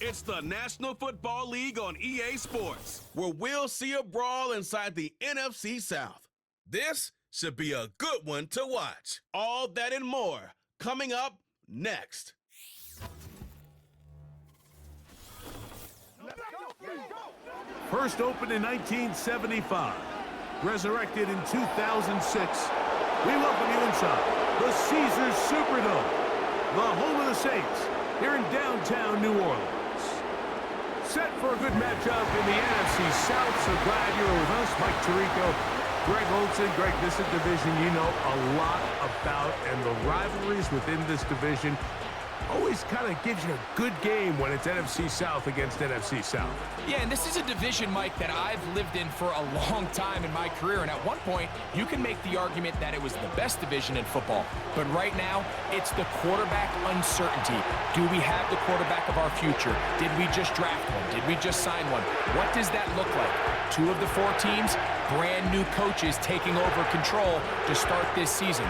It's the National Football League on EA Sports, where we'll see a brawl inside the NFC South. This should be a good one to watch. All that and more coming up next. First opened in 1975, resurrected in 2006. We welcome you inside the Caesars Superdome, the home of the Saints, here in downtown New Orleans. Set for a good matchup in the NFC South, so glad you're with us. Mike Tirico, Greg Olson. Greg, this is a division you know a lot about, and the rivalries within this division always kind of gives you a good game when it's NFC South against NFC South. Yeah, and this is a division, Mike, that I've lived in for a long time in my career, and at one point, you can make the argument that it was the best division in football. But right now, it's the quarterback uncertainty. Do we have the quarterback of our future? Did we just draft one? Did we just sign one? What does that look like? 2 of the 4 teams, brand new coaches taking over control to start this season.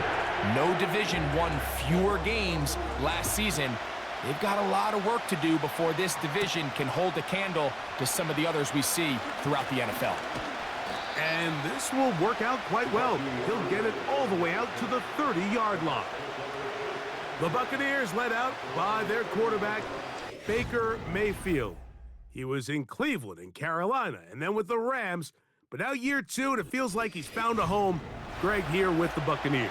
No division won fewer games last season. They've got a lot of work to do before this division can hold a candle to some of the others we see throughout the NFL. And this will work out quite well. He'll get it all the way out to the 30-yard line. The Buccaneers led out by their quarterback, Baker Mayfield. He was in Cleveland and Carolina, and then with the Rams. But now year 2, and it feels like he's found a home. Greg here with the Buccaneers.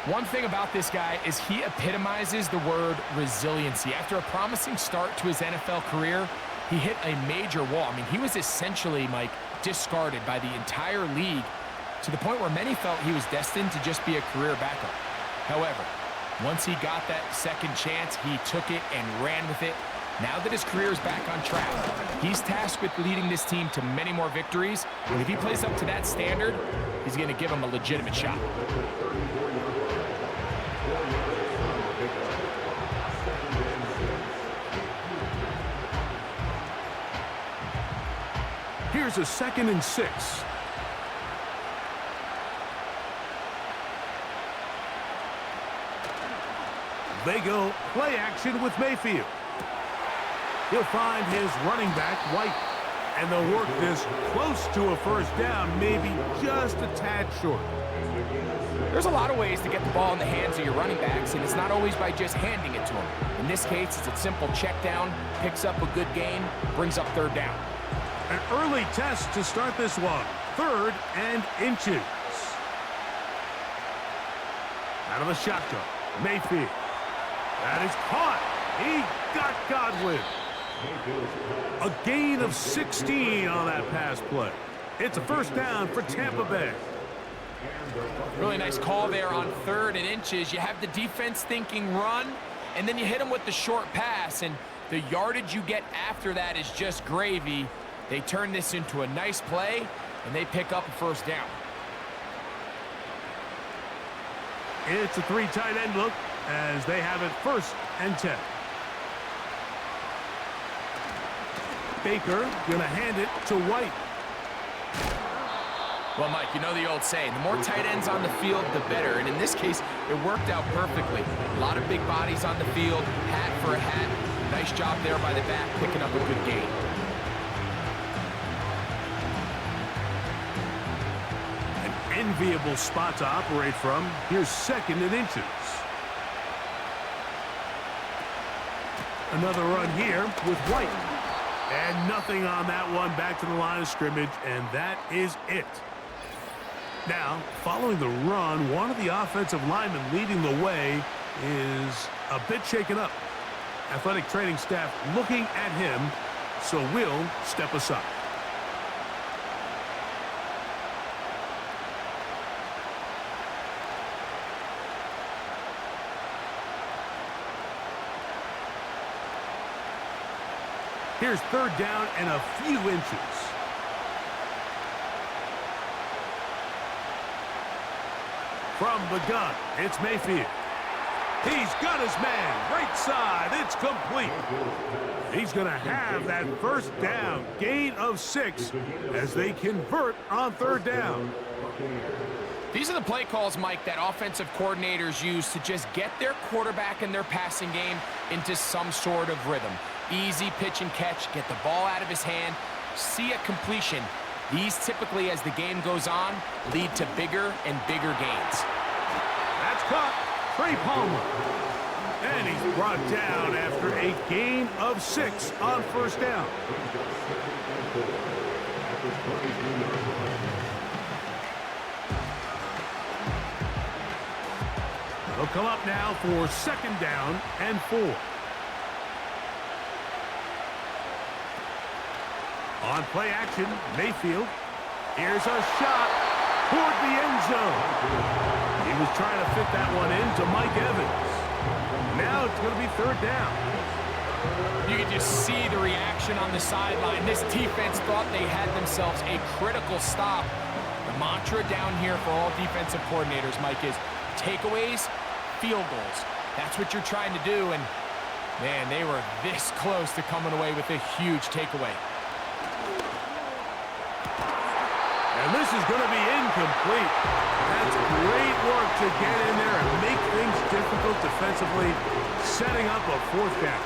One thing about this guy is he epitomizes the word resiliency. After a promising start to his NFL career, he hit a major wall. I mean, he was essentially, Mike, discarded by the entire league to the point where many felt he was destined to just be a career backup. However, once he got that second chance, he took it and ran with it. Now that his career is back on track, he's tasked with leading this team to many more victories. And if he plays up to that standard, he's going to give him a legitimate shot. Here's a 2nd and 6. They go play action with Mayfield. He'll find his running back, White, and they'll work this close to a first down, maybe just a tad short. There's a lot of ways to get the ball in the hands of your running backs, and it's not always by just handing it to them. In this case, it's a simple check down, picks up a good gain, brings up 3rd down. An early test to start this one. 3rd and inches. Out of the shotgun, Mayfield. That is caught. He got Godwin. A gain of 16 on that pass play. It's a first down for Tampa Bay. Really nice call there on 3rd and inches. You have the defense thinking run, and then you hit them with the short pass, and the yardage you get after that is just gravy. They turn this into a nice play, and they pick up a first down. It's a 3 tight end look as they have it 1st and 10. Baker going to hand it to White. Well, Mike, you know the old saying, the more tight ends on the field, the better. And in this case, it worked out perfectly. A lot of big bodies on the field, hat for a hat. Nice job there by the back, picking up a good gain. An enviable spot to operate from. Here's 2nd and inches. Another run here with White. And nothing on that one, back to the line of scrimmage, and that is it. Now, following the run, one of the offensive linemen leading the way is a bit shaken up. Athletic training staff looking at him, so we'll step aside. Here's 3rd down and a few inches. From the gun, it's Mayfield. He's got his man, right side, it's complete. He's going to have that first down, gain of 6, as they convert on 3rd down. These are the play calls, Mike, that offensive coordinators use to just get their quarterback and their passing game into some sort of rhythm. Easy pitch and catch, get the ball out of his hand, see a completion. These typically, as the game goes on, lead to bigger and bigger gains. That's caught. Trey Palmer. And he's brought down after a gain of 6 on first down. They'll come up now for second down and 4. On play action, Mayfield. Here's a shot toward the end zone. He was trying to fit that one into Mike Evans. Now it's going to be third down. You can just see the reaction on the sideline. This defense thought they had themselves a critical stop. The mantra down here for all defensive coordinators, Mike, is takeaways, field goals. That's what you're trying to do, and man, they were this close to coming away with a huge takeaway. And this is going to be incomplete. That's great work to get in there and make things difficult defensively, setting up a fourth down.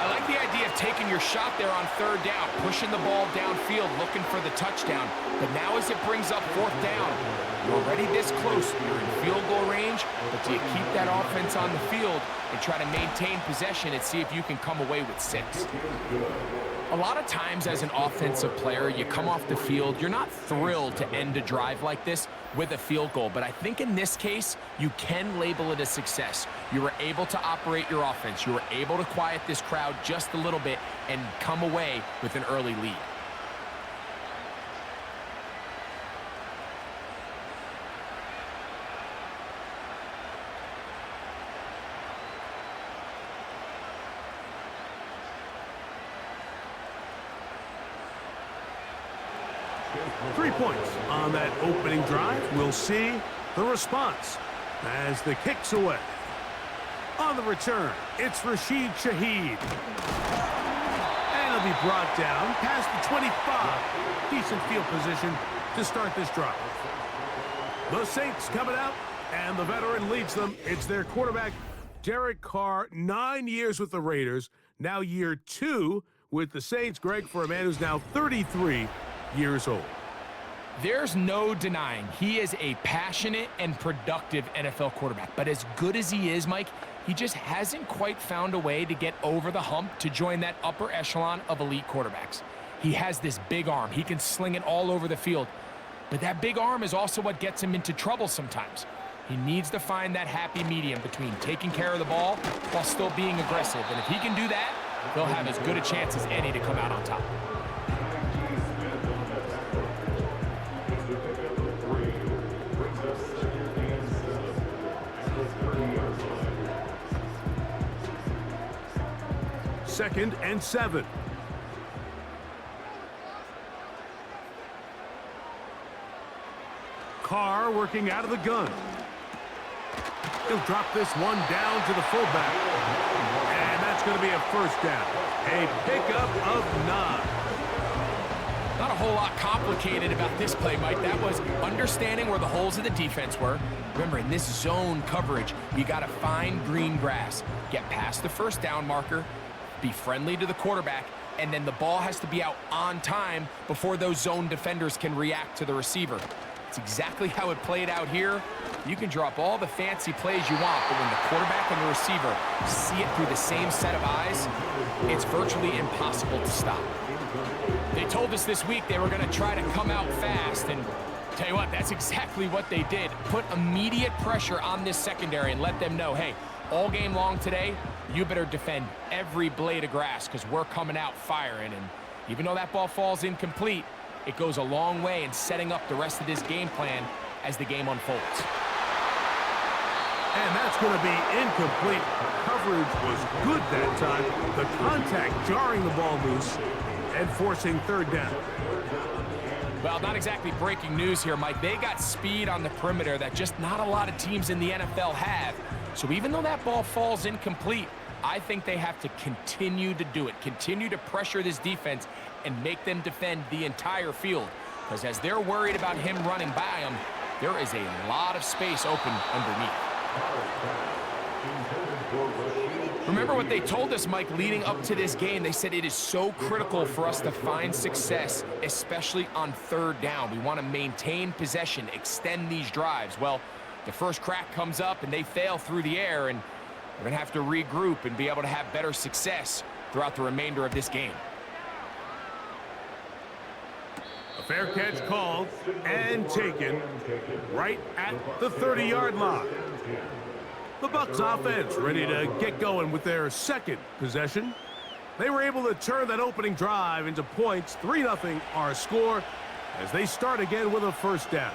I like the idea of taking your shot there on third down, pushing the ball downfield, looking for the touchdown. But now as it brings up fourth down, you're already this close. You're in field goal range, but do you keep that offense on the field and try to maintain possession and see if you can come away with 6? A lot of times as an offensive player, you come off the field, you're not thrilled to end a drive like this with a field goal. But I think in this case, you can label it a success. You were able to operate your offense. You were able to quiet this crowd just a little bit and come away with an early lead. Three points on that opening drive. We'll see the response as the kick's away. On the return, it's Rashid Shaheed. And he'll be brought down past the 25. Decent field position to start this drive. The Saints coming out, and the veteran leads them. It's their quarterback, Derek Carr, 9 years with the Raiders, now year 2 with the Saints. Greg, for a man who's now 33 years old. There's no denying he is a passionate and productive NFL quarterback. But as good as he is, Mike, he just hasn't quite found a way to get over the hump to join that upper echelon of elite quarterbacks. He has this big arm. He can sling it all over the field. But that big arm is also what gets him into trouble sometimes. He needs to find that happy medium between taking care of the ball while still being aggressive. And if he can do that, he'll have as good a chance as any to come out on top. Second and 7. Carr working out of the gun. He'll drop this one down to the fullback. And that's going to be a first down. A pickup of 9. Not a whole lot complicated about this play, Mike. That was understanding where the holes of the defense were. Remember, in this zone coverage, you got to find green grass. Get past the first down marker, be friendly to the quarterback, and then the ball has to be out on time before those zone defenders can react to the receiver. It's exactly how it played out here. You can drop all the fancy plays you want, but when the quarterback and the receiver see it through the same set of eyes, it's virtually impossible to stop. They told us this week they were going to try to come out fast, and tell you what, that's exactly what they did. Put immediate pressure on this secondary and let them know, hey, all game long today, you better defend every blade of grass because we're coming out firing. And even though that ball falls incomplete, it goes a long way in setting up the rest of this game plan as the game unfolds. And that's going to be incomplete. Coverage was good that time. The contact jarring the ball loose and forcing third down. Well, not exactly breaking news here, Mike. They got speed on the perimeter that just not a lot of teams in the NFL have. So even though that ball falls incomplete, I think they have to continue to do it, continue to pressure this defense and make them defend the entire field. Because as they're worried about him running by them, there is a lot of space open underneath. Remember what they told us, Mike, leading up to this game. They said it is so critical for us to find success, especially on third down. We want to maintain possession, extend these drives. Well, the first crack comes up and they fail through the air, and we're going to have to regroup and be able to have better success throughout the remainder of this game. A fair catch called and taken right at the 30-yard line. The Bucs offense ready to get going with their second possession. They were able to turn that opening drive into points. 3-0 our score as they start again with a first down.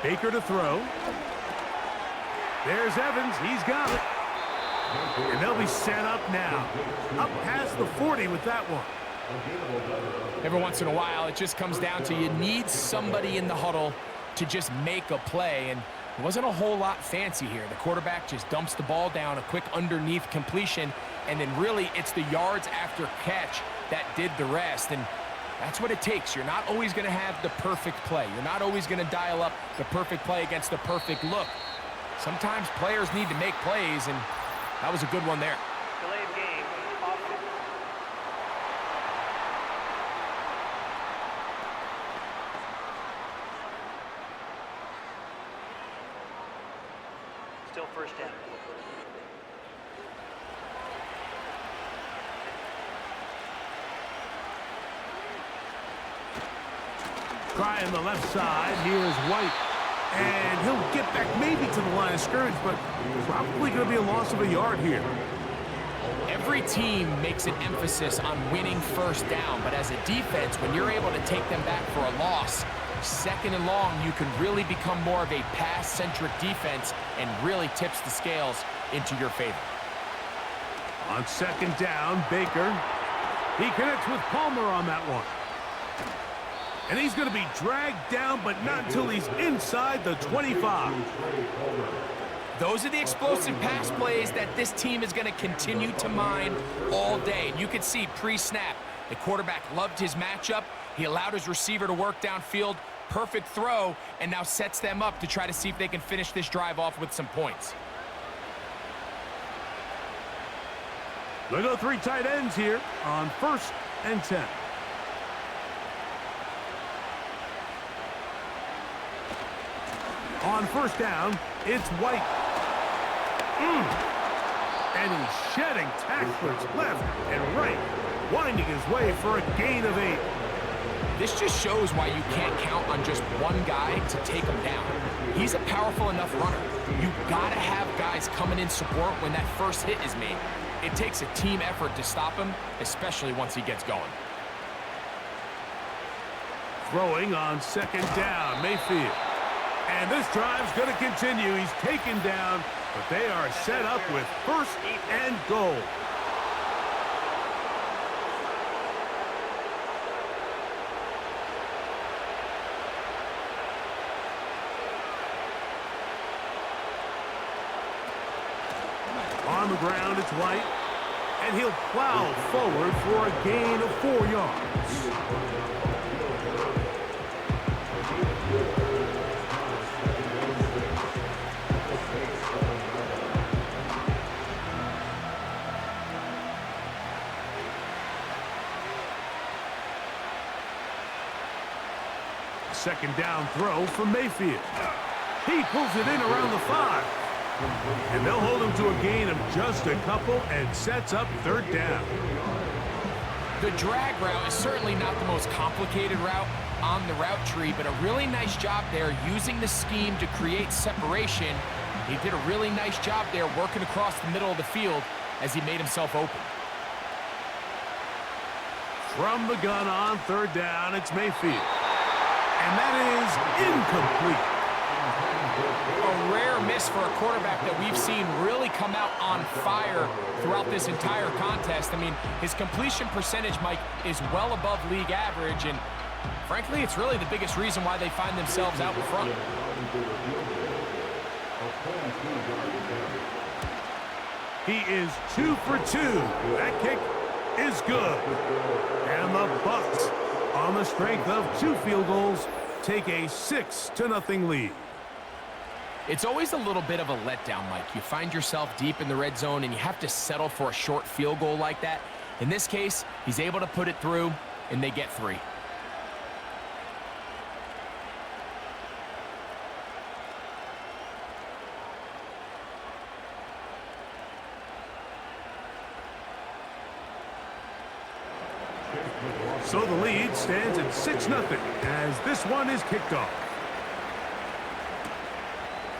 Baker to throw. There's Evans. He's got it. And they'll be set up now. Up past the 40 with that one. Every once in a while, it just comes down to you need somebody in the huddle to just make a play. And it wasn't a whole lot fancy here. The quarterback just dumps the ball down, a quick underneath completion, and then really it's the yards after catch that did the rest. And that's what it takes. You're not always going to have the perfect play. You're not always going to dial up the perfect play against the perfect look. Sometimes players need to make plays, and that was a good one there. Delay of game. Offense. Still first down. Try on the left side. Here's White. And he'll get back maybe to the line of scrimmage, but probably going to be a loss of a yard here. Every team makes an emphasis on winning first down, but as a defense, when you're able to take them back for a loss, second and long, you can really become more of a pass-centric defense and really tips the scales into your favor. On second down, Baker. He connects with Palmer on that one. And he's going to be dragged down, but not until he's inside the 25. Those are the explosive pass plays that this team is going to continue to mine all day. And you can see pre-snap, the quarterback loved his matchup. He allowed his receiver to work downfield. Perfect throw, and now sets them up to try to see if they can finish this drive off with some points. They go 3 tight ends here on 1st and 10. On first down, it's White. And he's shedding tacklers left and right, winding his way for a gain of 8. This just shows why you can't count on just one guy to take him down. He's a powerful enough runner. You've got to have guys coming in support when that first hit is made. It takes a team effort to stop him, especially once he gets going. Throwing on second down, Mayfield. And this drive's going to continue. He's taken down, but they are set up with 1st and goal. On the ground, it's White, and he'll plow forward for a gain of 4 yards. Second down throw from Mayfield. He pulls it in around the 5. And they'll hold him to a gain of just a couple and sets up 3rd down. The drag route is certainly not the most complicated route on the route tree, but a really nice job there using the scheme to create separation. He did a really nice job there working across the middle of the field as he made himself open. From the gun on 3rd down, it's Mayfield. And that is incomplete. A rare miss for a quarterback that we've seen really come out on fire throughout this entire contest. I mean, his completion percentage, Mike, is well above league average, and frankly, it's really the biggest reason why they find themselves out in front. He is 2 for 2. That kick is good. And the Bucs, on the strength of 2 field goals, take a 6-0 lead. It's always a little bit of a letdown, Mike. You find yourself deep in the red zone and you have to settle for a short field goal like that. In this case, he's able to put it through, and they get 3. So the lead stands at 6-0 as this one is kicked off.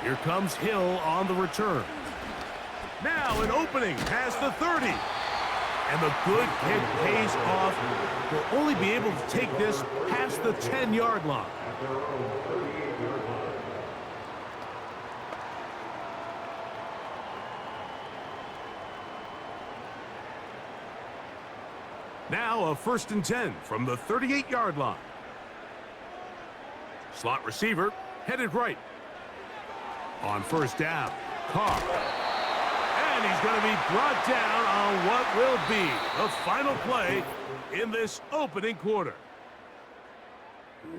Here comes Hill on the return. Now an opening past the 30. And the good kick pays off. Will only be able to take this past the 10-yard line. Now a 1st and 10 from the 38-yard line. Slot receiver headed right. On 1st down, Carr. And he's going to be brought down on what will be the final play in this opening quarter.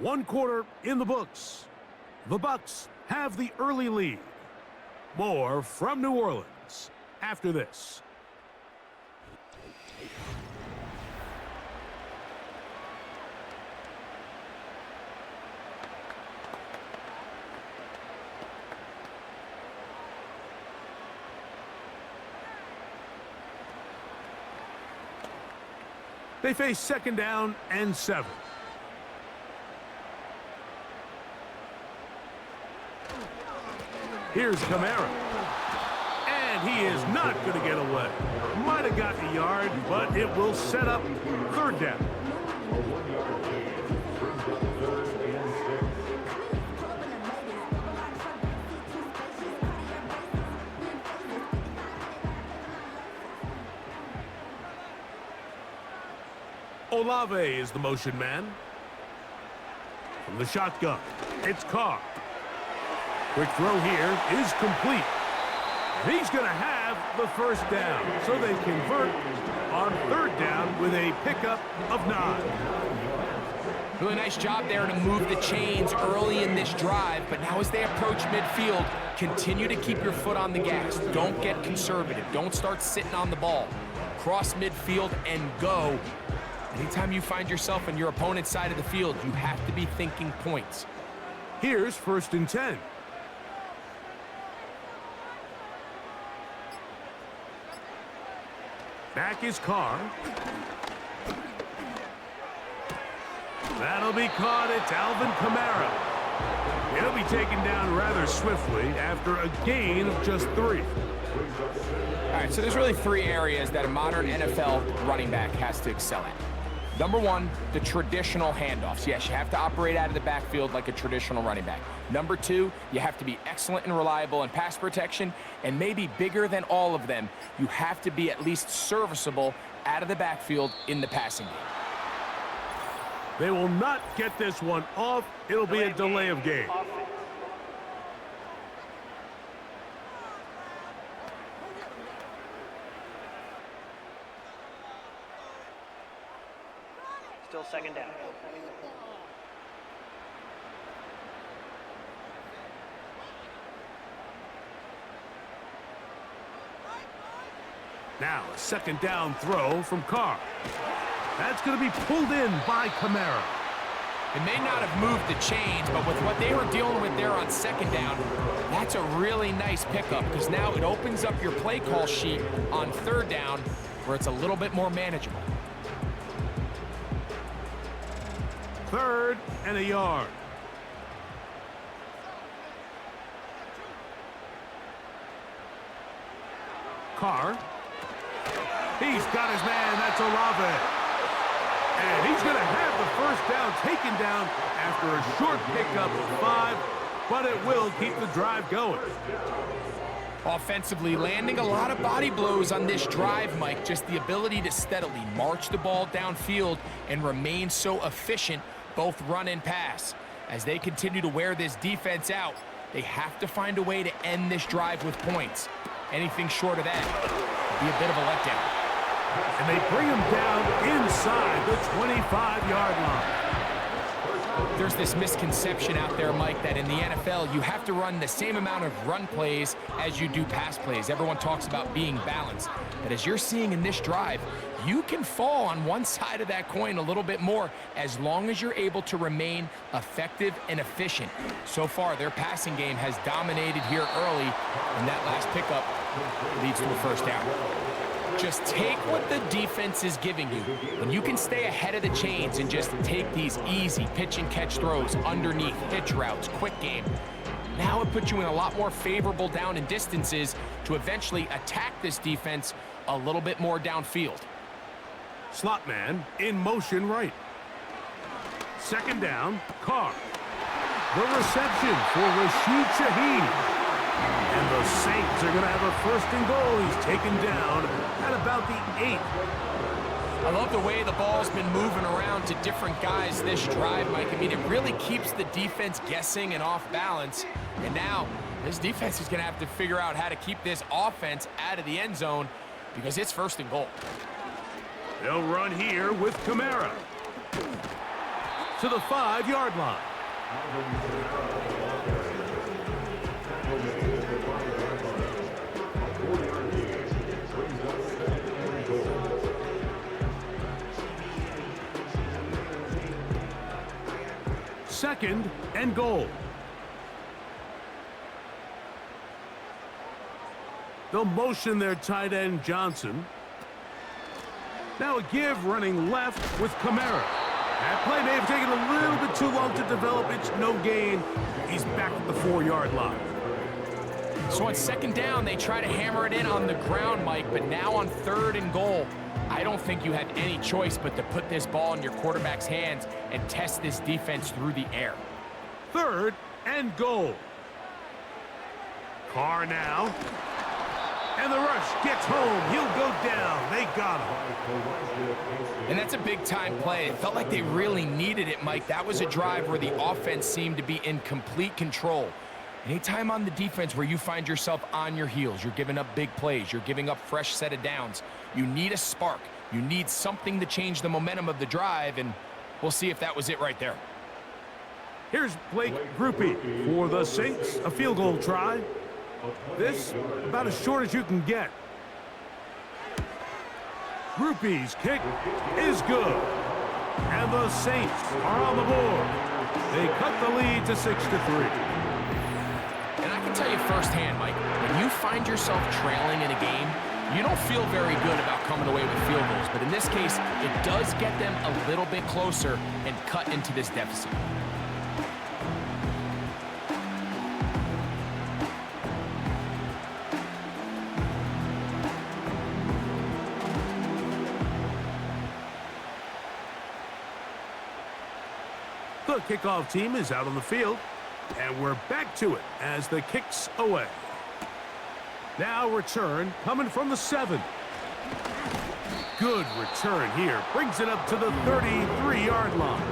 1 quarter in the books. The Bucs have the early lead. More from New Orleans after this. They face 2nd down and 7. Here's Kamara. And he is not going to get away. Might have gotten a yard, but it will set up 3rd down. Olave is the motion man. From the shotgun, it's Carr. Quick throw here is complete. And he's going to have the 1st down. So they convert on 3rd down with a pickup of 9. Really nice job there to move the chains early in this drive, but now as they approach midfield, continue to keep your foot on the gas. Don't get conservative. Don't start sitting on the ball. Cross midfield and go. Anytime you find yourself on your opponent's side of the field, you have to be thinking points. Here's 1st and 10. Back is Carr. That'll be caught. It's Alvin Kamara. He'll be taken down rather swiftly after a gain of just 3. All right, so there's really 3 areas that a modern NFL running back has to excel at. Number 1, the traditional handoffs. Yes, you have to operate out of the backfield like a traditional running back. Number 2, you have to be excellent and reliable in pass protection, and maybe bigger than all of them, you have to be at least serviceable out of the backfield in the passing game. They will not get this one off. It'll be a delay of game. Still 2nd down. Now a 2nd down throw from Carr. That's going to be pulled in by Kamara. It may not have moved the chains, but with what they were dealing with there on 2nd down, that's a really nice pickup because now it opens up your play call sheet on 3rd down where it's a little bit more manageable. 3rd and a yard. Carr. He's got his man. That's Olave. And he's going to have the 1st down taken down after a short pickup of 5, but it will keep the drive going. Offensively, landing a lot of body blows on this drive, Mike. Just the ability to steadily march the ball downfield and remain so efficient, both run and pass. As they continue to wear this defense out, They have to find a way to end this drive with points. Anything short of that would be a bit of a letdown. And they bring him down inside the 25-yard line. There's this misconception out there, Mike, that in the NFL, you have to run the same amount of run plays as you do pass plays. Everyone talks about being balanced. But as you're seeing in this drive, you can fall on one side of that coin a little bit more as long as you're able to remain effective and efficient. So far, their passing game has dominated here early, and that last pickup leads to a first down. Just take what the defense is giving you. When you can stay ahead of the chains and just take these easy pitch and catch throws underneath, hitch routes, quick game, now it puts you in a lot more favorable down and distances to eventually attack this defense a little bit more downfield. Slot man in motion right. Second down, Carr. The reception for Rashid Shaheed. And the Saints are going to have a first and goal. He's taken down at about the 8. I love the way the ball's been moving around to different guys this drive, Mike. I mean, it really keeps the defense guessing and off balance. And now this defense is going to have to figure out how to keep this offense out of the end zone because it's first and goal. They'll run here with Kamara to the 5-yard line. Second and goal. They'll motion their tight end Johnson. Now a give running left with Kamara. That play may have taken a little bit too long to develop. It's no gain. He's back at the 4-yard line. So on second down, they try to hammer it in on the ground, Mike, but now on third and goal, I don't think you have any choice but to put this ball in your quarterback's hands and test this defense through the air. Third and goal. Carr now. And the rush gets home. He'll go down. They got him. And that's a big-time play. It felt like they really needed it, Mike. That was a drive where the offense seemed to be in complete control. Anytime on the defense where you find yourself on your heels, you're giving up big plays, you're giving up fresh set of downs, you need a spark. You need something to change the momentum of the drive, and we'll see if that was it right there. Here's Blake Grupe for the Saints. A field goal try. This about as short as you can get. Grupe's kick is good. And the Saints are on the board. They cut the lead to 6-3. I can tell you firsthand, Mike, when you find yourself trailing in a game, you don't feel very good about coming away with field goals. But in this case, it does get them a little bit closer and cut into this deficit. The kickoff team is out on the field. And we're back to it as the kick's away. Now return coming from the 7. Good return here. Brings it up to the 33-yard line.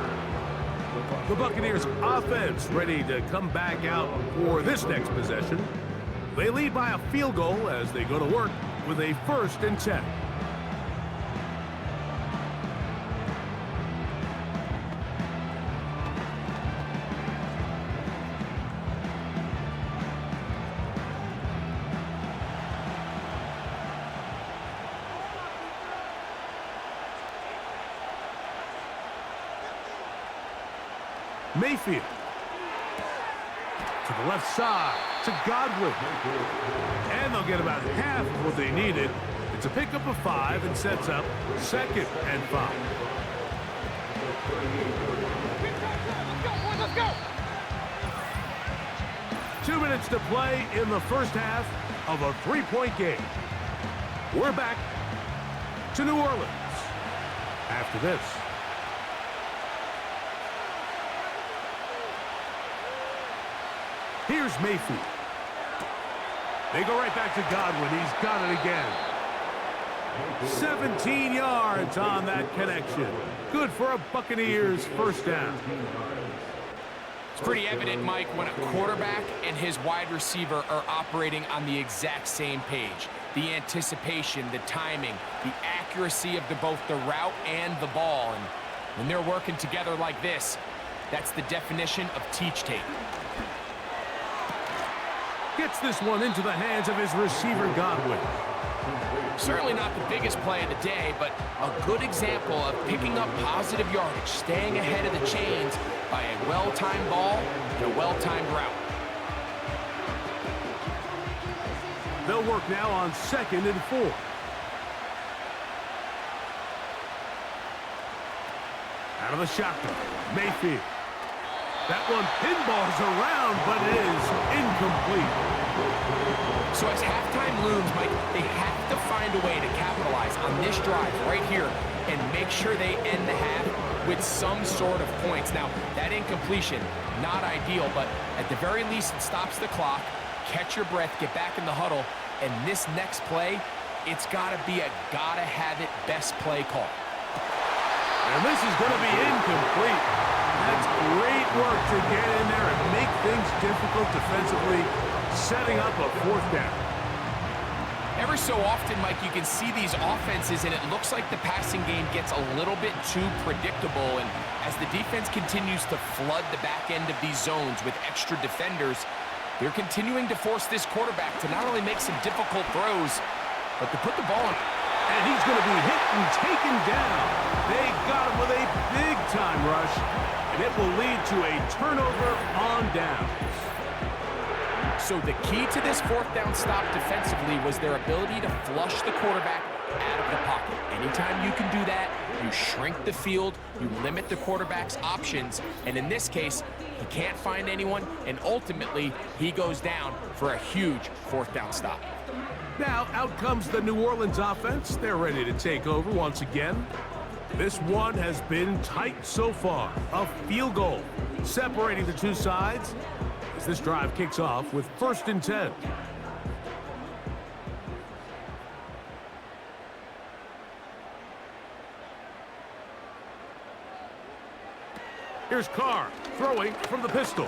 The Buccaneers offense ready to come back out for this next possession. They lead by a field goal as they go to work with a 1st and 10. Mayfield to the left side to Godwin, and they'll get about half of what they needed. It's a pickup of 5 and sets up 2nd and 5. Let's go! 2 minutes to play in the first half of a 3-point game. We're back to New Orleans after this. Here's Mayfield. They go right back to Godwin. He's got it again. 17 yards on that connection. Good for a Buccaneers first down. It's pretty evident, Mike, when a quarterback and his wide receiver are operating on the exact same page. The anticipation, the timing, the accuracy of both the route and the ball. And when they're working together like this, that's the definition of teach tape. Gets this one into the hands of his receiver, Godwin. Certainly not the biggest play of the day, but a good example of picking up positive yardage, staying ahead of the chains by a well-timed ball and a well-timed route. They'll work now on 2nd and 4. Out of the shotgun, Mayfield. That one pinballs around, but it is incomplete. So as halftime looms, Mike, they have to find a way to capitalize on this drive right here and make sure they end the half with some sort of points. Now, that incompletion, not ideal, but at the very least, it stops the clock. Catch your breath, get back in the huddle, and this next play, it's got to be a gotta-have-it best play call. And this is going to be incomplete. That's great work to get in there and make things difficult defensively, setting up a 4th down. Every so often, Mike, you can see these offenses, and it looks like the passing game gets a little bit too predictable. And as the defense continues to flood the back end of these zones with extra defenders, they're continuing to force this quarterback to not only make some difficult throws, but to put the ball in. And he's going to be hit and taken down. They got him with a big-time rush, and it will lead to a turnover on downs. So the key to this 4th down stop defensively was their ability to flush the quarterback out of the pocket. Anytime you can do that, you shrink the field, you limit the quarterback's options, and in this case, he can't find anyone, and ultimately, he goes down for a huge 4th down stop. Now, out comes the New Orleans offense. They're ready to take over once again. This one has been tight so far. A field goal separating the two sides as this drive kicks off with 1st and 10. Here's Carr throwing from the pistol.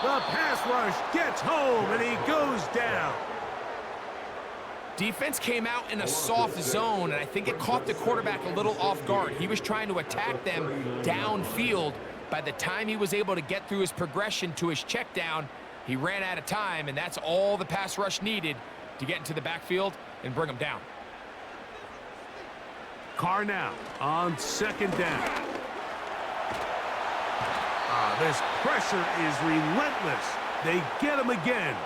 The pass rush gets home, and he goes down. Defense came out in a soft zone, and I think it caught the quarterback a little off guard. He was trying to attack them downfield. By the time he was able to get through his progression to his check down, he ran out of time, and that's all the pass rush needed to get into the backfield and bring him down. Carr now on 2nd down. This pressure is relentless. They get him again.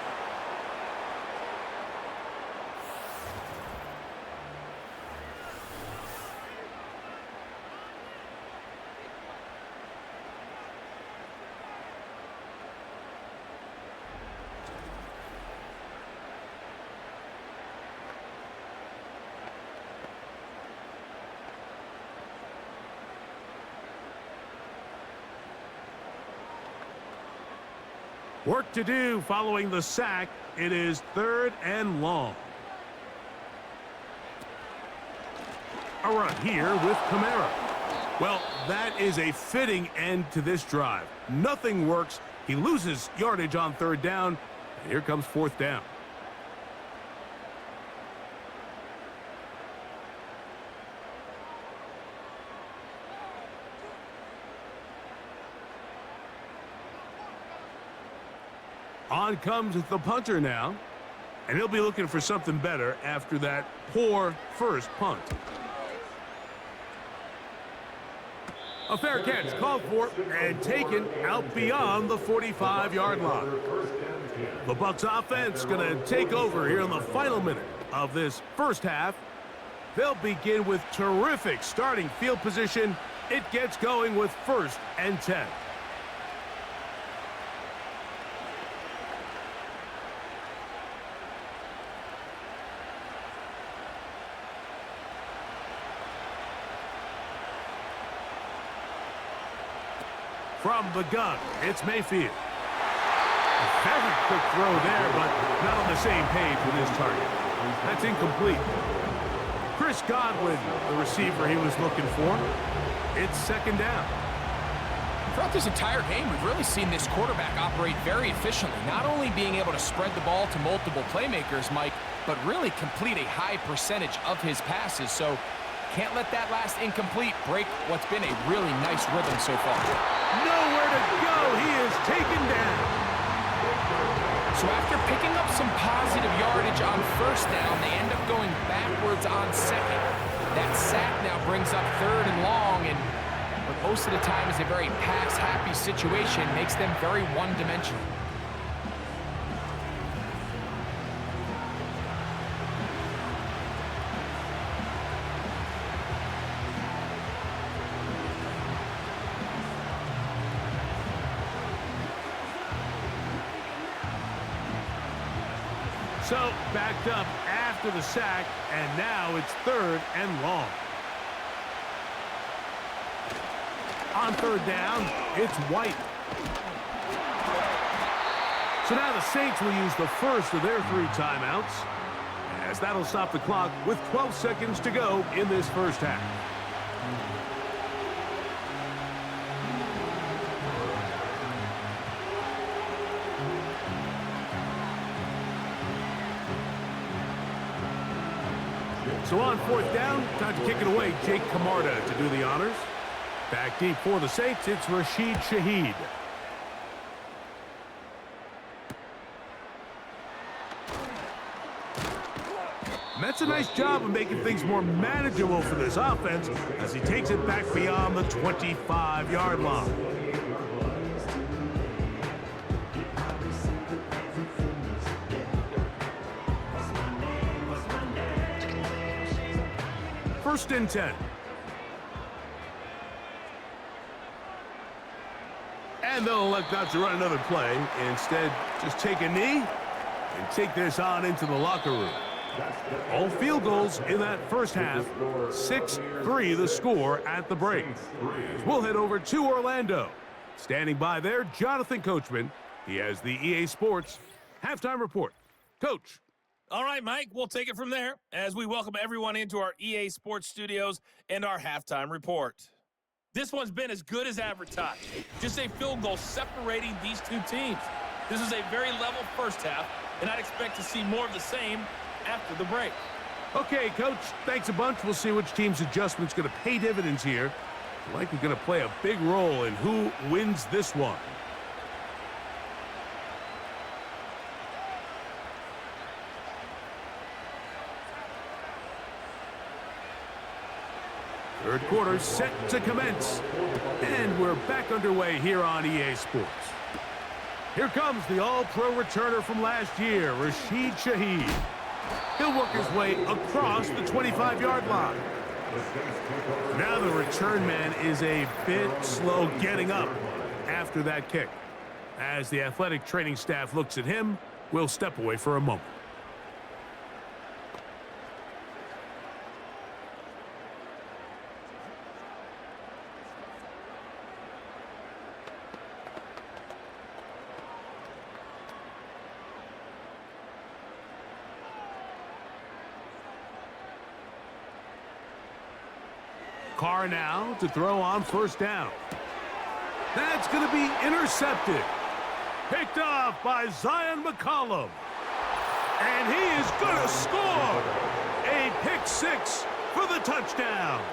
Work to do following the sack. It is 3rd and long. A run here with Kamara. Well, that is a fitting end to this drive. Nothing works. He loses yardage on 3rd down. And here comes 4th down. On comes the punter now, and he'll be looking for something better after that poor first punt. A fair catch called for and taken out beyond the 45-yard line. The Bucs offense going to take over here in the final minute of this first half. They'll begin with terrific starting field position. It gets going with 1st and 10. From the gun, it's Mayfield. A very quick throw there, but not on the same page with his target. That's incomplete. Chris Godwin, the receiver he was looking for. It's 2nd down. Throughout this entire game, we've really seen this quarterback operate very efficiently, not only being able to spread the ball to multiple playmakers, Mike, but really complete a high percentage of his passes. So can't let that last incomplete break what's been a really nice rhythm so far. Nowhere to go. He is taken down. So after picking up some positive yardage on first down, they end up going backwards on second. That sack now brings up third and long, and what most of the time is a very pass-happy situation makes them very one-dimensional. So, backed up after the sack, and now it's third and long. On third down, it's White. So now the Saints will use the first of their 3 timeouts, as that'll stop the clock with 12 seconds to go in this first half. So on fourth down, time to kick it away. Jake Camarda to do the honors. Back deep for the Saints, it's Rashid Shaheed. And that's a nice job of making things more manageable for this offense as he takes it back beyond the 25-yard line. First and 10. And they'll elect not to run another play. Instead, just take a knee and take this on into the locker room. All field goals in that first half. 6-3 the score at the break. We'll head over to Orlando. Standing by there, Jonathan Coachman. He has the EA Sports halftime report. Coach. All right, Mike, we'll take it from there as we welcome everyone into our EA Sports studios and our halftime report. This one's been as good as advertised. Just a field goal separating these two teams. This is a very level first half, and I'd expect to see more of the same after the break. Okay, Coach, thanks a bunch. We'll see which team's adjustment's going to pay dividends here. Likely going to play a big role in who wins this one. Third quarter set to commence. And we're back underway here on EA Sports. Here comes the all-pro returner from last year, Rashid Shaheed. He'll work his way across the 25-yard line. Now the return man is a bit slow getting up after that kick. As the athletic training staff looks at him, we'll step away for a moment. Carr now to throw on first down. That's going to be intercepted. Picked off by Zion McCollum. And he is going to score. A pick six for the touchdown.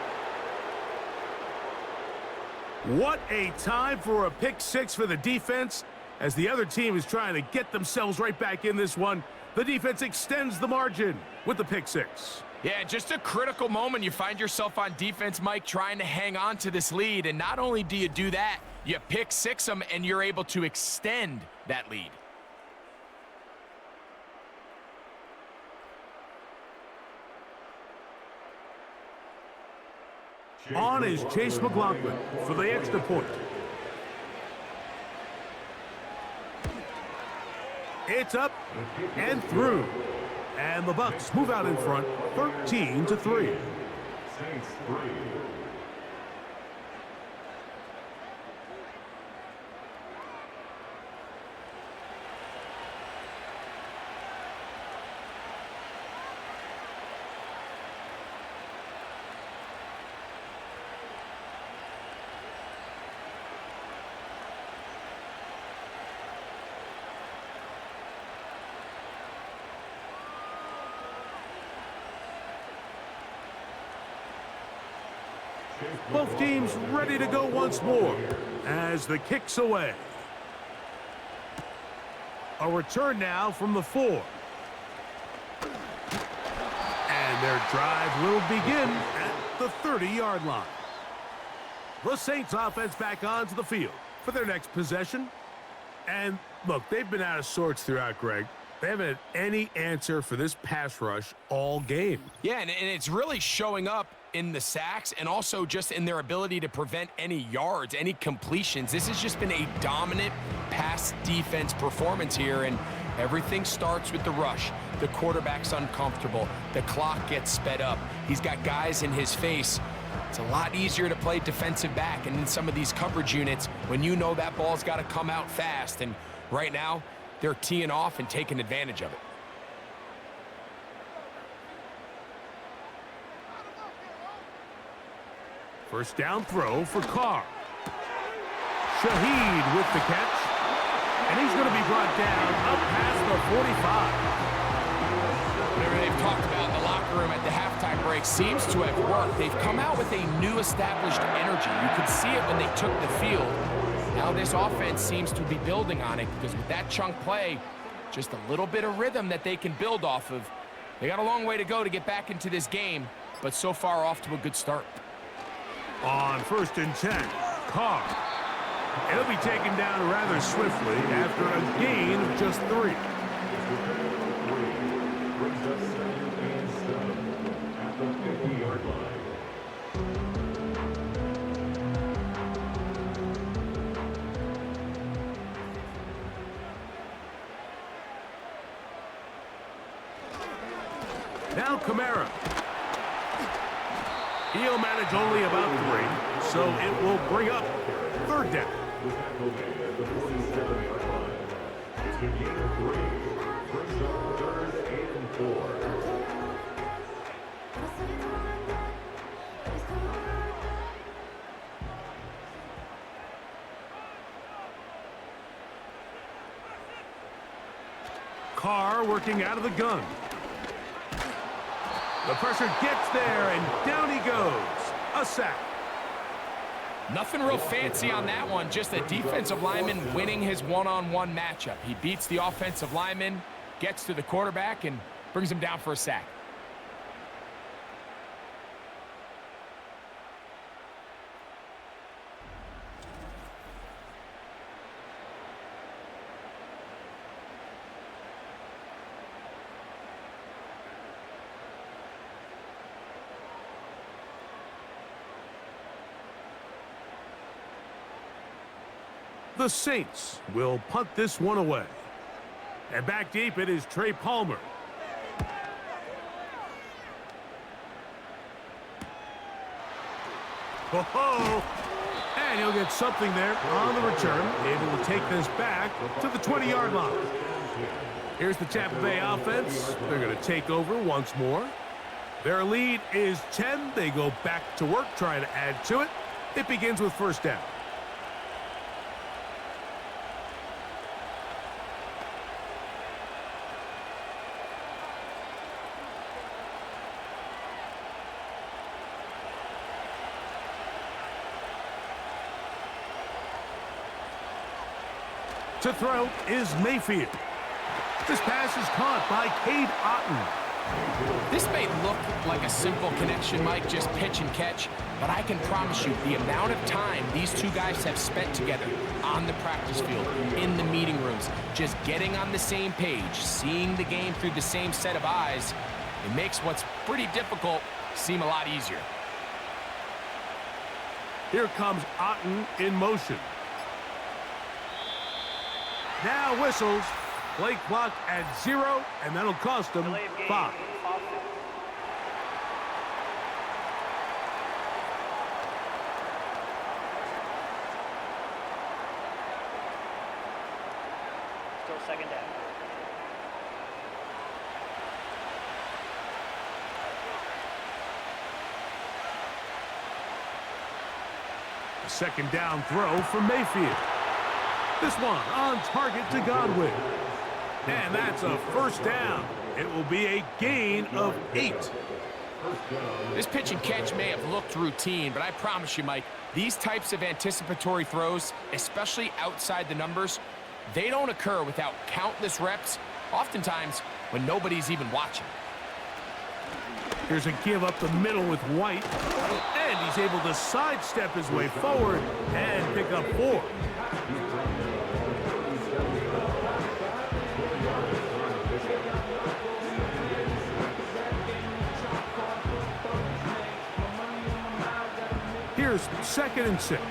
What a time for a pick six for the defense. As the other team is trying to get themselves right back in this one, the defense extends the margin with the pick six. Yeah, just a critical moment. You find yourself on defense, Mike, trying to hang on to this lead. And not only do you do that, you pick six them, and you're able to extend that lead. On is Chase McLaughlin for the extra point. It's up and through. And the Bucs move out in front, 13-3. Both teams ready to go once more as the kick's away. A return now from the 4. And their drive will begin at the 30-yard line. The Saints offense back onto the field for their next possession. And look, they've been out of sorts throughout, Greg. They haven't had any answer for this pass rush all game. Yeah, and it's really showing up in the sacks and also just in their ability to prevent any yards, any completions. This has just been a dominant pass defense performance here, and everything starts with the rush. The quarterback's uncomfortable. The clock gets sped up. He's got guys in his face. It's a lot easier to play defensive back, and in some of these coverage units, when you know that ball's got to come out fast, and right now, they're teeing off and taking advantage of it. First down throw for Carr. Shaheed with the catch. And he's going to be brought down up past the 45. Whatever they've talked about in the locker room at the halftime break seems to have worked. They've come out with a new established energy. You could see it when they took the field. Now this offense seems to be building on it because with that chunk play, just a little bit of rhythm that they can build off of. They got a long way to go to get back into this game, but so far off to a good start. On 1st and 10, Carr. It'll be taken down rather swiftly after a gain of just 3. Now Kamara. He'll manage only about 3, so it will bring up 3rd down. Carr working out of the gun. The pressure gets there, and down he goes. A sack. Nothing real fancy on that one, just a defensive lineman winning his one-on-one matchup. He beats the offensive lineman, gets to the quarterback, and brings him down for a sack. The Saints will punt this one away. And back deep it is Trey Palmer. Ho-ho! And he'll get something there on the return. Able to take this back to the 20-yard line. Here's the Tampa Bay offense. They're going to take over once more. Their lead is 10. They go back to work trying to add to it. It begins with 1st down. To throw is Mayfield. This pass is caught by Cade Otton. This may look like a simple connection, Mike, just pitch and catch, but I can promise you the amount of time these two guys have spent together on the practice field, in the meeting rooms, just getting on the same page, seeing the game through the same set of eyes, it makes what's pretty difficult seem a lot easier. Here comes Otton in motion. Now whistles. Play clock at 0, and that'll cost them 5. Still 2nd down. A 2nd down throw for Mayfield. This one on target to Godwin. And that's a 1st down. It will be a gain of 8. This pitch and catch may have looked routine, but I promise you, Mike, these types of anticipatory throws, especially outside the numbers, they don't occur without countless reps, oftentimes when nobody's even watching. Here's a give up the middle with White, and he's able to sidestep his way forward and pick up 4. Here's 2nd and 6.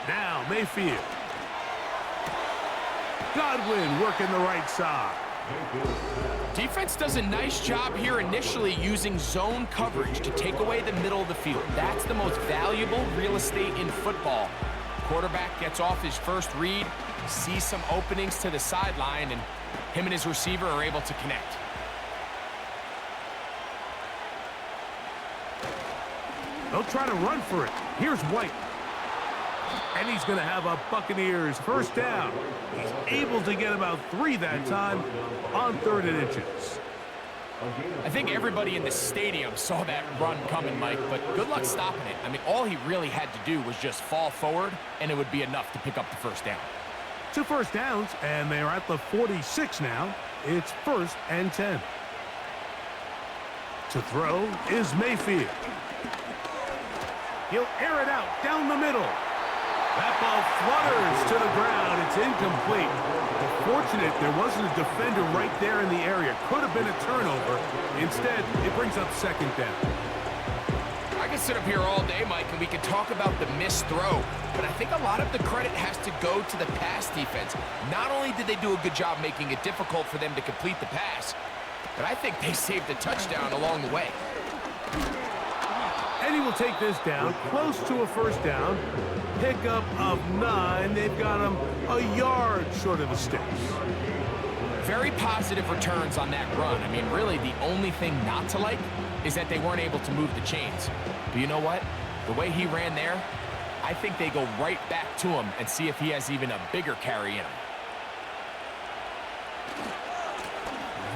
Now Mayfield. Godwin working the right side. Defense does a nice job here initially using zone coverage to take away the middle of the field. That's the most valuable real estate in football. Quarterback gets off his first read, sees some openings to the sideline, and him and his receiver are able to connect. They'll try to run for it. Here's White. And he's going to have a Buccaneers first down. He's able to get about 3 that time on 3rd and inches. I think everybody in the stadium saw that run coming, Mike, but good luck stopping it. I mean, all he really had to do was just fall forward, and it would be enough to pick up the first down. 2 first downs, and they're at the 46 now. It's 1st and 10. To throw is Mayfield. He'll air it out down the middle. That ball flutters to the ground. It's incomplete. Fortunate there wasn't a defender right there in the area. Could have been a turnover. Instead, it brings up 2nd down. I could sit up here all day, Mike, and we could talk about the missed throw, but I think a lot of the credit has to go to the pass defense. Not only did they do a good job making it difficult for them to complete the pass, but I think they saved a touchdown along the way. And he will take this down, close to a first down. Pickup of 9. They've got him a yard short of the sticks. Very positive returns on that run. I mean, really, the only thing not to like is that they weren't able to move the chains. But you know what? The way he ran there, I think they go right back to him and see if he has even a bigger carry in him.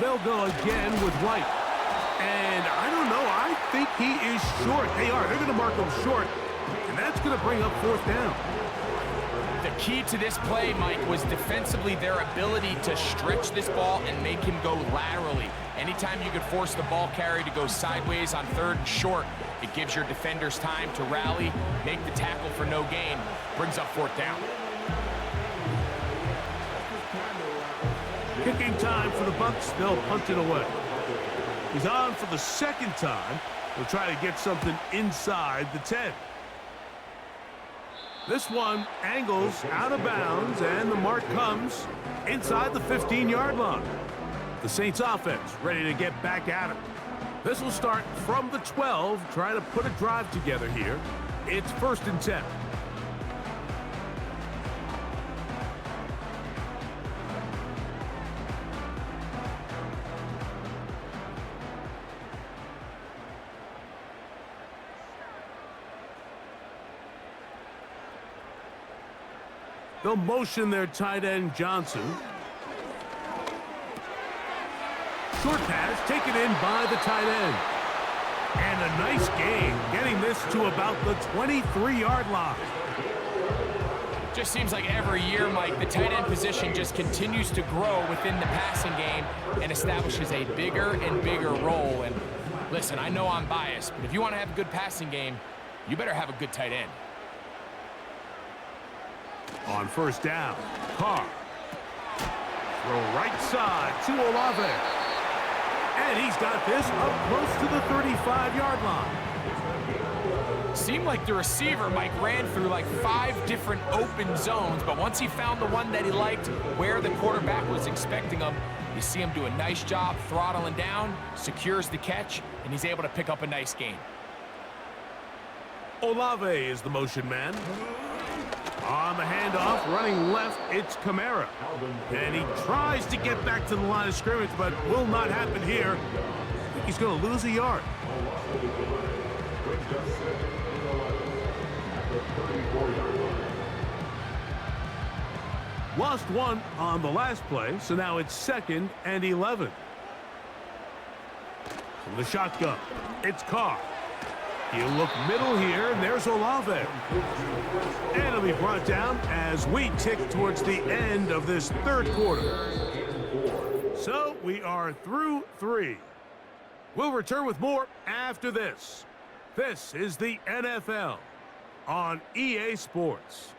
They'll go again with White. And I don't know, I think he is short. They are. They're going to mark him short. And that's going to bring up 4th down. The key to this play, Mike, was defensively their ability to stretch this ball and make him go laterally. Anytime you could force the ball carrier to go sideways on 3rd and short, it gives your defenders time to rally, make the tackle for no gain, brings up 4th down. Kicking time for the Bucs. They'll punt it away. He's on for the 2nd time. He'll try to get something inside the 10. This one angles out of bounds, and the mark comes inside the 15-yard line. The Saints offense ready to get back at it. This will start from the 12, trying to put a drive together here. It's 1st and 10. They'll motion their tight end, Johnson. Short pass taken in by the tight end. And a nice gain, getting this to about the 23-yard line. Just seems like every year, Mike, the tight end position just continues to grow within the passing game and establishes a bigger and bigger role. And listen, I know I'm biased, but if you want to have a good passing game, you better have a good tight end. On 1st down, Carr. Throw right side to Olave. And he's got this up close to the 35-yard line. Seemed like the receiver, Mike, ran through like 5 different open zones, but once he found the one that he liked, where the quarterback was expecting him, you see him do a nice job throttling down, secures the catch, and he's able to pick up a nice gain. Olave is the motion man. On the handoff, running left, it's Kamara. And he tries to get back to the line of scrimmage, but will not happen here. I think he's going to lose a yard. Lost one on the last play, so now it's 2nd and 11. From the shotgun, it's Carr. He'll look middle here, and there's Olave. And it'll be brought down as we tick towards the end of this third quarter. So we are through 3. We'll return with more after this. This is the NFL on EA Sports.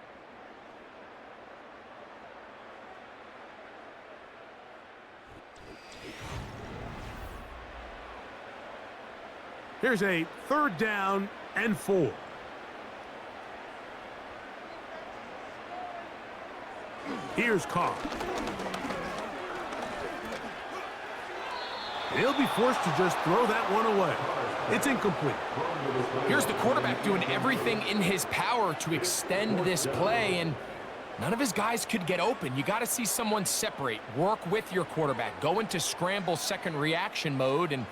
Here's a 3rd down and 4. Here's Carr. He'll be forced to just throw that one away. It's incomplete. Here's the quarterback doing everything in his power to extend this play, and none of his guys could get open. You got to see someone separate, work with your quarterback, go into scramble second reaction mode, and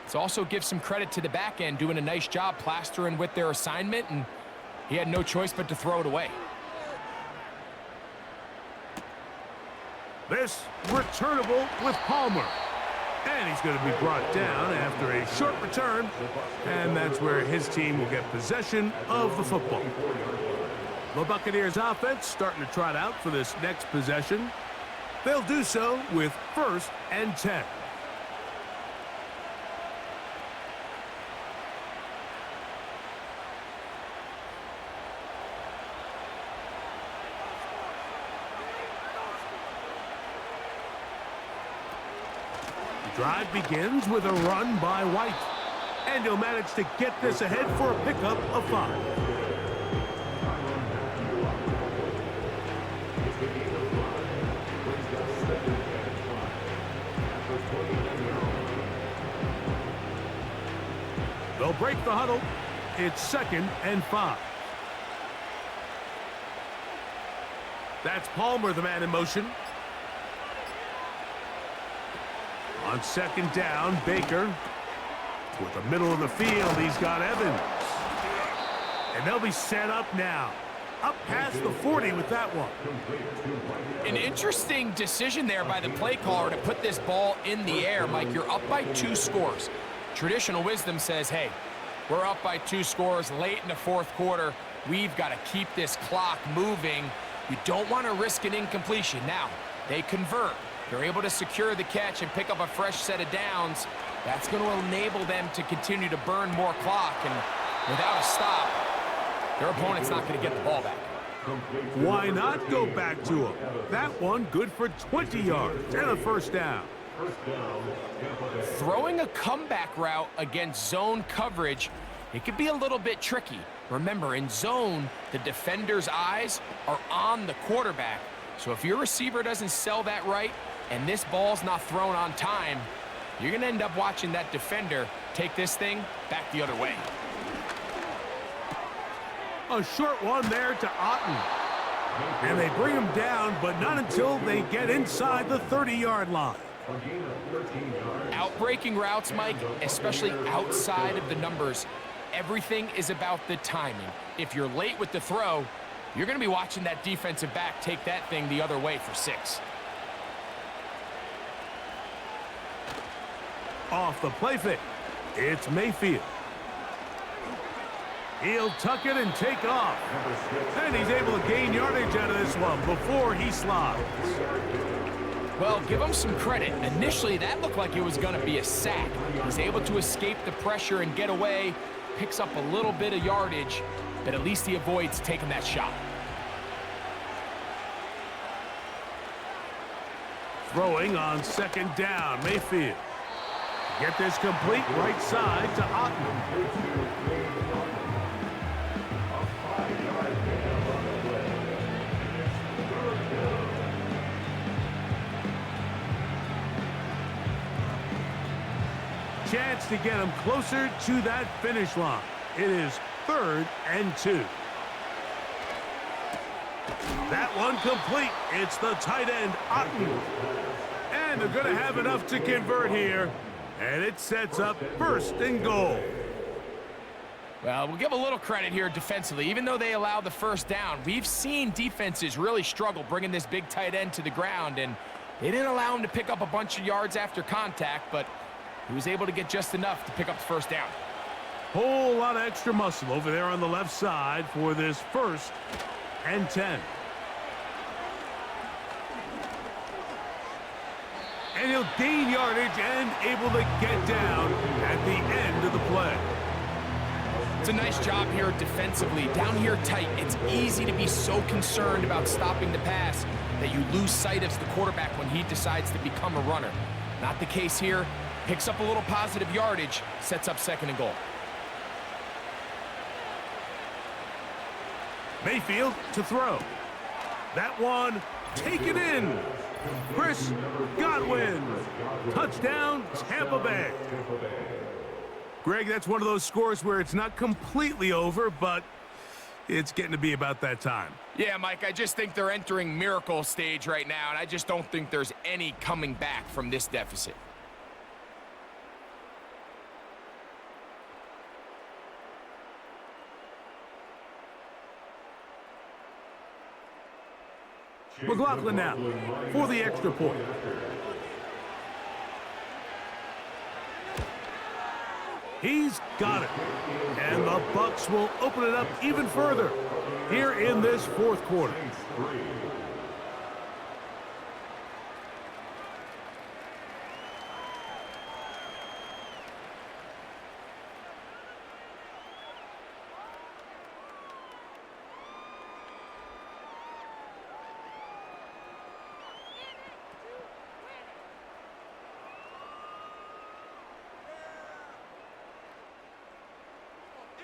let's also give some credit to the back end doing a nice job plastering with their assignment, and he had no choice but to throw it away. This returnable with Palmer. And he's going to be brought down after a short return, and that's where his team will get possession of the football. The Buccaneers offense starting to trot out for this next possession. They'll do so with 1st and 10. Drive begins with a run by White. And he'll manage to get this ahead for a pickup of 5. They'll break the huddle. It's 2nd and 5. That's Palmer, the man in motion. On 2nd down, Baker. Toward the middle of the field, he's got Evans. And they'll be set up now. Up past the 40 with that one. An interesting decision there by the play caller to put this ball in the air. Mike, you're up by 2 scores. Traditional wisdom says, hey, we're up by 2 scores late in the 4th quarter. We've got to keep this clock moving. You don't want to risk an incompletion. Now, they convert. They're able to secure the catch and pick up a fresh set of downs. That's going to enable them to continue to burn more clock. And without a stop, their opponent's not going to get the ball back. Why not go back to him? That one good for 20 yards and a 1st down. Throwing a comeback route against zone coverage, it could be a little bit tricky. Remember, in zone, the defender's eyes are on the quarterback. So if your receiver doesn't sell that right and this ball's not thrown on time, you're going to end up watching that defender take this thing back the other way. A short one there to Otten. And they bring him down, but not until they get inside the 30-yard line. Outbreaking routes, Mike, especially outside of the numbers, everything is about the timing. If you're late with the throw, you're going to be watching that defensive back take that thing the other way for 6. Off the play fake, it's Mayfield. He'll tuck it and take off. And he's able to gain yardage out of this one before he slides. Well, give him some credit. Initially, that looked like it was going to be a sack. He's able to escape the pressure and get away, picks up a little bit of yardage, but at least he avoids taking that shot. Throwing on 2nd down, Mayfield. Get this complete right side to Otten. Chance to get him closer to that finish line. It is 3rd and 2. That one complete. It's the tight end, Otten. And they're going to have enough to convert here. And it sets up 1st and goal. Well, we'll give a little credit here defensively. Even though they allow the first down, we've seen defenses really struggle bringing this big tight end to the ground, and they didn't allow him to pick up a bunch of yards after contact, but he was able to get just enough to pick up the first down. Whole lot of extra muscle over there on the left side for this 1st and 10. And he'll gain yardage and able to get down at the end of the play. It's a nice job here defensively. Down here tight, it's easy to be so concerned about stopping the pass that you lose sight of the quarterback when he decides to become a runner. Not the case here. Picks up a little positive yardage, sets up 2nd and goal. Mayfield to throw. That one taken in. Chris Godwin. Touchdown, Tampa Bay. Greg, that's one of those scores where it's not completely over, but it's getting to be about that time. Yeah, Mike, I just think they're entering miracle stage right now, and I just don't think there's any coming back from this deficit. McLaughlin now for the extra point. He's got it. And the Bucs will open it up even further here in this 4th quarter.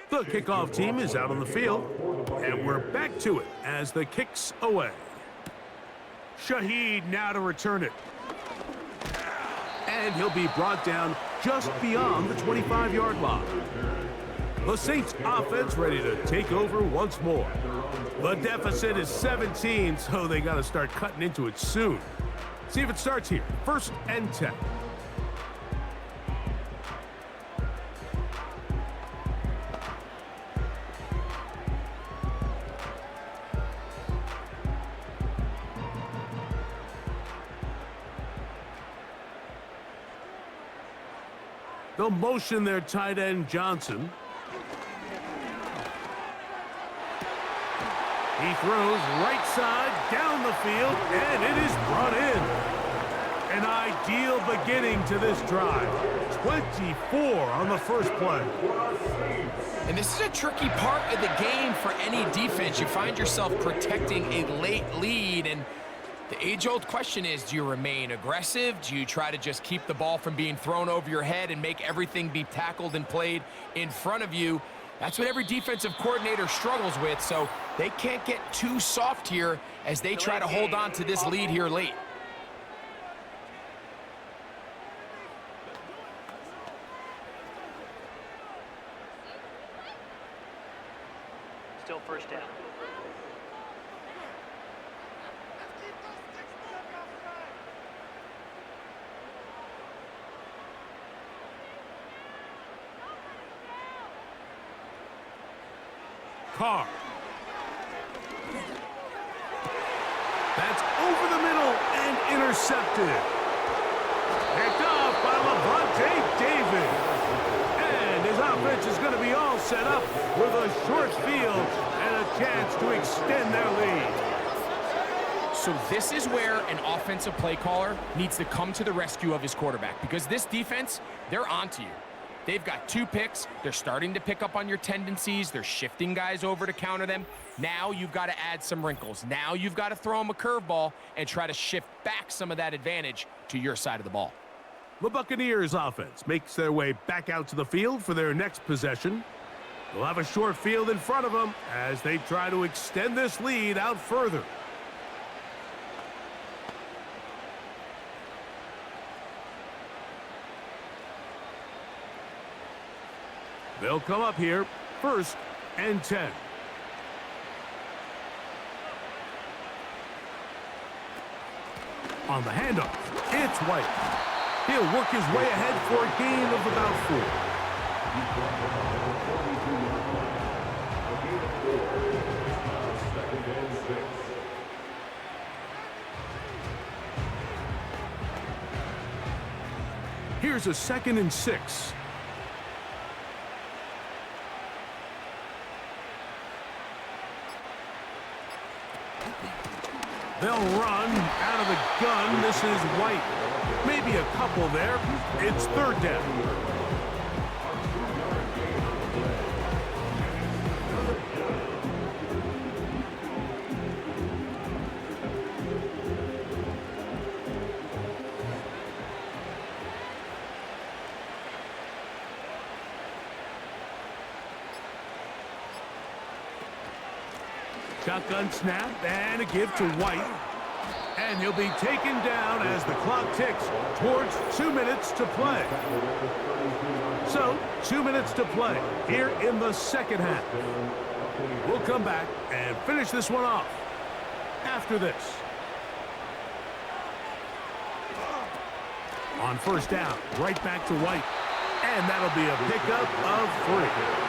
The kickoff team is out on the field, and we're back to it as the kick's away. Shaheed now to return it. And he'll be brought down just beyond the 25-yard line. The Saints offense ready to take over once more. The deficit is 17, so they got to start cutting into it soon. See if it starts here. 1st and 10. They'll motion their tight end, Johnson. He throws right side down the field, and it is brought in. An ideal beginning to this drive. 24 on the first play. And this is a tricky part of the game for any defense. You find yourself protecting a late lead, and the age-old question is, do you remain aggressive? Do you try to just keep the ball from being thrown over your head and make everything be tackled and played in front of you? That's what every defensive coordinator struggles with, so they can't get too soft here as they try to hold on to this lead here late. Still 1st down. Carr. That's over the middle and intercepted. Picked off by Levante David. And his offense is going to be all set up with a short field and a chance to extend their lead. So this is where an offensive play caller needs to come to the rescue of his quarterback, because this defense, they're onto you. They've got 2 picks. They're starting to pick up on your tendencies. They're shifting guys over to counter them. Now you've got to add some wrinkles. Now you've got to throw them a curveball and try to shift back some of that advantage to your side of the ball. The Buccaneers offense makes their way back out to the field for their next possession. They'll have a short field in front of them as they try to extend this lead out further. They'll come up here, 1st and 10. On the handoff, it's White. He'll work his way ahead for a gain of about 4. Here's a 2nd and 6. They'll run out of the gun. This is White. Maybe a couple there. It's 3rd down. Shotgun snap and a give to White. And he'll be taken down as the clock ticks towards 2 minutes to play. So, 2 minutes to play here in the 2nd half. We'll come back and finish this one off after this. On 1st down, right back to White. And that'll be a pickup of 3.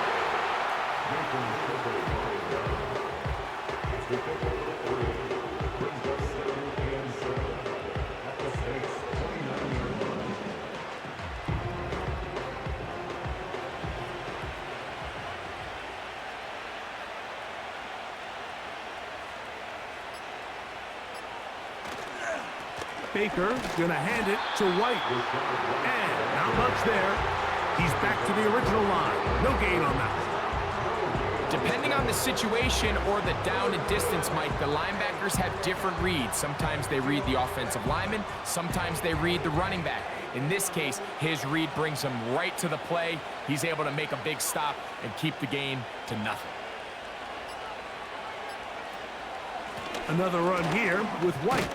Baker going to hand it to White. And not much there. He's back to the original line. No gain on that. Depending on the situation or the down and distance, Mike, the linebackers have different reads. Sometimes they read the offensive lineman. Sometimes they read the running back. In this case, his read brings him right to the play. He's able to make a big stop and keep the gain to nothing. Another run here with White.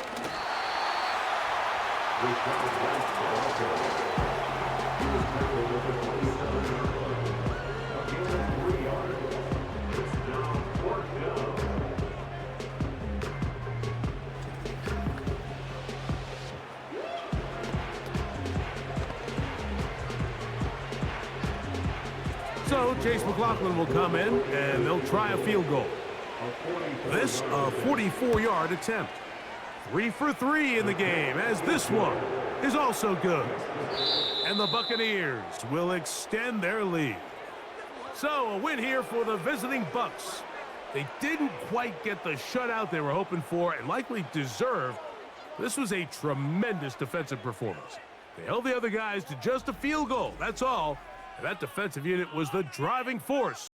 So Chase McLaughlin will come in, and they'll try a field goal. This, a 44-yard attempt. 3 for 3 in the game, as this one is also good. And the Buccaneers will extend their lead. So a win here for the visiting Bucs. They didn't quite get the shutout they were hoping for and likely deserved. This was a tremendous defensive performance. They held the other guys to just a field goal, that's all. And that defensive unit was the driving force